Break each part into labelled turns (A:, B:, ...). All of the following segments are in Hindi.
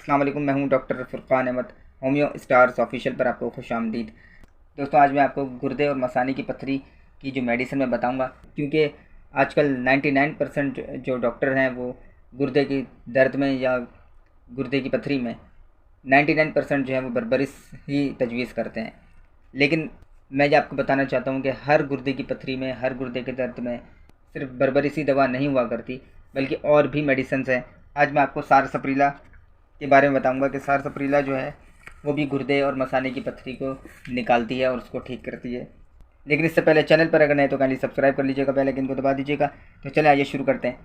A: अस्सलाम वालेकुम, मैं हूं doctor Furqan Ahmad. Homeo stars official पर आपको खुशामदीद। दोस्तों, आज मैं आपको गुर्दे और मसाने की पथरी की जो मेडिसिन मैं बताऊंगा, क्योंकि आजकल 99% जो डॉक्टर हैं वो गुर्दे की दर्द में या गुर्दे की पथरी में 99% जो है वो बर्बरिस ही तजवीज़ करते हैं। लेकिन मैं जो आपको बताना चाहता हूँ कि हर गुर्दे की पथरी में, हर गुर्दे के दर्द में सिर्फ बर्बरिस ही दवा नहीं हुआ करती, बल्कि और भी मेडिसिन हैं। आज मैं आपको सारसप्रीला के बारे में बताऊंगा कि सारसप्रीला जो है वो भी गुर्दे और मसाने की पथरी को निकालती है और उसको ठीक करती है। लेकिन इससे पहले चैनल पर अगर नए तो काइंडली सब्सक्राइब कर लीजिएगा, बेल आइकन को दबा दीजिएगा। तो चले आइए शुरू करते हैं।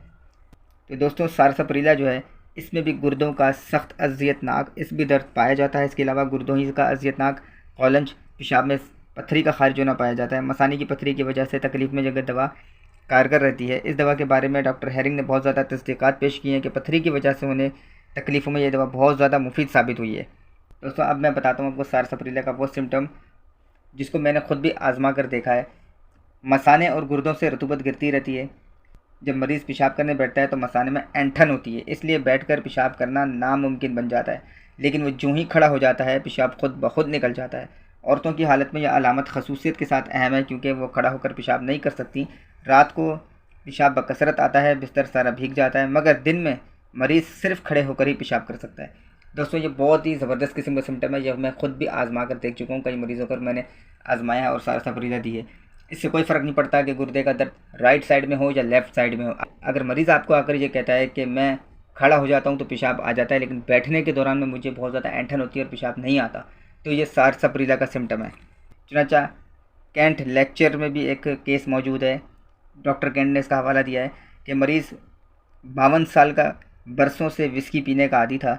A: तो दोस्तों, सारसप्रीला जो है इसमें भी गुर्दों का सख्त अजियतनाक इस भी दर्द पाया जाता है। इसके अलावा गुर्दों ही का अजियतनाक कॉलंज, पेशाब में पथरी का खारिज होना पाया जाता है। मसाने की पथरी की वजह से तकलीफ में जगह दवा कारगर रहती है। इस दवा के बारे में डॉक्टर हेरिंग ने बहुत ज़्यादा तस्दीक़ात पेश की हैं कि पथरी की वजह से उन्हें तकलीफ़ों में ये दवा बहुत ज़्यादा मुफीद साबित हुई है। दोस्तों, अब मैं बताता हूँ आपको सारसप्रीला का वो सिम्टम जिसको मैंने खुद भी आजमा कर देखा है। मसाने और गुर्दों से रतूबत गिरती रहती है। जब मरीज़ पेशाब करने बैठता है तो मसाने में ऐंठन होती है, इसलिए बैठकर पेशाब करना नामुमकिन बन जाता है। लेकिन वो जो ही खड़ा हो जाता है पेशाब खुद ब खुद निकल जाता है। औरतों की हालत में यह अलामत खसूसियत के साथ अहम है, क्योंकि वो खड़ा होकर पेशाब नहीं कर सकती। रात को पेशाब बकसरत आता है, बिस्तर सारा भीग जाता है, मगर दिन में मरीज़ सिर्फ खड़े होकर ही पेशाब कर सकता है। दोस्तों, ये बहुत ही ज़बरदस्त किस्म का सिम्टम है। यह मैं खुद भी आजमा कर देख चुका हूँ। कई मरीज़ों पर मैंने आजमाया है और सारसप्रीला दी है। इससे कोई फ़र्क नहीं पड़ता कि गुर्दे का दर्द राइट साइड में हो या लेफ़्ट साइड में हो। अगर मरीज़ आपको आकर ये कहता है कि मैं खड़ा हो जाता हूँ तो पेशाब आ जाता है, लेकिन बैठने के दौरान में मुझे बहुत ज़्यादा ऐंठन होती है और पेशाब नहीं आता, तो ये सारसप्रीला का सिम्टम है। चुनाचा कैंट लेक्चर में भी एक केस मौजूद है। डॉक्टर कैंट ने इसका हवाला दिया है कि मरीज़ 52 साल का बरसों से विस्की पीने का आदी था।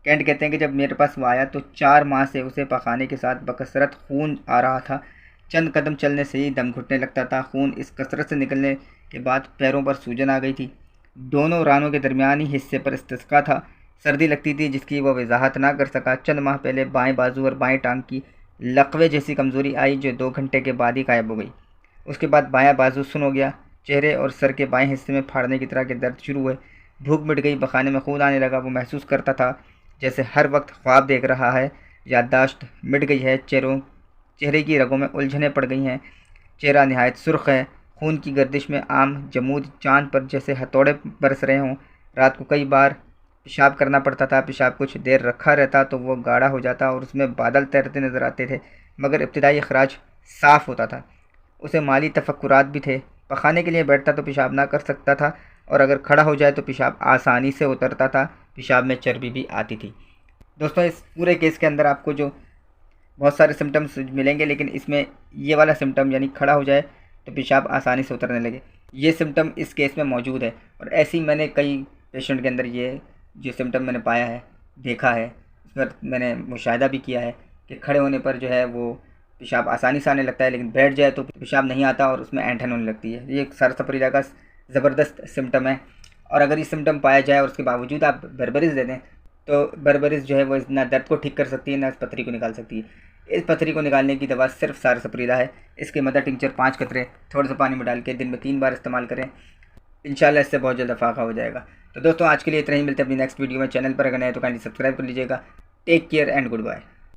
A: कैंट कहते हैं कि जब मेरे पास वो आया तो 4 माह से उसे पखाने के साथ बकसरत खून आ रहा था। चंद कदम चलने से ही दम घुटने लगता था। खून इस कसरत से निकलने के बाद पैरों पर सूजन आ गई थी। दोनों रानों के दरमियानी हिस्से पर इस्तिस्का था। सर्दी लगती थी जिसकी वह वजाहत ना कर सका। चंद माह पहले बाएं बाजू और बाएं टांग की लकवे जैसी कमज़ोरी आई, जो 2 घंटे के बाद ही गायब हो गई। उसके बाद बायां बाजू सुन हो गया। चेहरे और सर के बाएं हिस्से में फाड़ने की तरह के दर्द शुरू हुए। भूख मिट गई, बखाने में खून आने लगा। वो महसूस करता था जैसे हर वक्त ख्वाब देख रहा है। याददाश्त मिट गई है। चेहरे की रगों में उलझनें पड़ गई हैं। चेहरा नहायत सुर्ख है। खून की गर्दिश में आम जमूद चांद पर जैसे हथौड़े बरस रहे हों। रात को कई बार पेशाब करना पड़ता था। पेशाब कुछ देर रखा रहता तो वो गाढ़ा हो जाता और उसमें बादल तैरते नज़र आते थे, मगर इब्तिदाई अखराज साफ़ होता था। उसे माली तफक्कुरात भी थे। पखाने के लिए बैठता तो पेशाब ना कर सकता था, और अगर खड़ा हो जाए तो पेशाब आसानी से उतरता था। पेशाब में चर्बी भी आती थी। दोस्तों, इस पूरे केस के अंदर आपको जो बहुत सारे सिम्टम्स मिलेंगे, लेकिन इसमें ये वाला सिम्टम यानी खड़ा हो जाए तो पेशाब आसानी से उतरने लगे, ये सिम्टम इस केस में मौजूद है। और ऐसे ही मैंने कई पेशेंट के अंदर ये जो सिम्टम मैंने पाया है, देखा है, इस पर मैंने मुशाहिदा भी किया है कि खड़े होने पर जो है वो पेशाब आसानी से आने लगता है, लेकिन बैठ जाए तो पेशाब नहीं आता और उसमें ऐंठन होने लगती है। ये एक सारसप्रीला का ज़बरदस्त सिम्टम है। और अगर ये सिम्टम पाया जाए और उसके बावजूद आप बर्बरिस दे दें तो बर्बरिस जो है वो ना दर्द को ठीक कर सकती है, ना इस पथरी को निकाल सकती है। इस पथरी को निकालने की दवा सिर्फ सारसप्रीला है। इसके मदर टिंचर 5 कतरे थोड़े से पानी में डाल के दिन में 3 बार इस्तेमाल करें। इंशाल्लाह इससे बहुत जल्द फाका हो जाएगा। तो दोस्तों, आज के लिए इतना ही। मिलते हैं अपनी नेक्स्ट वीडियो में। चैनल पर अगर नए तो काइंडली सब्सक्राइब कर लीजिएगा। Take care and good bye.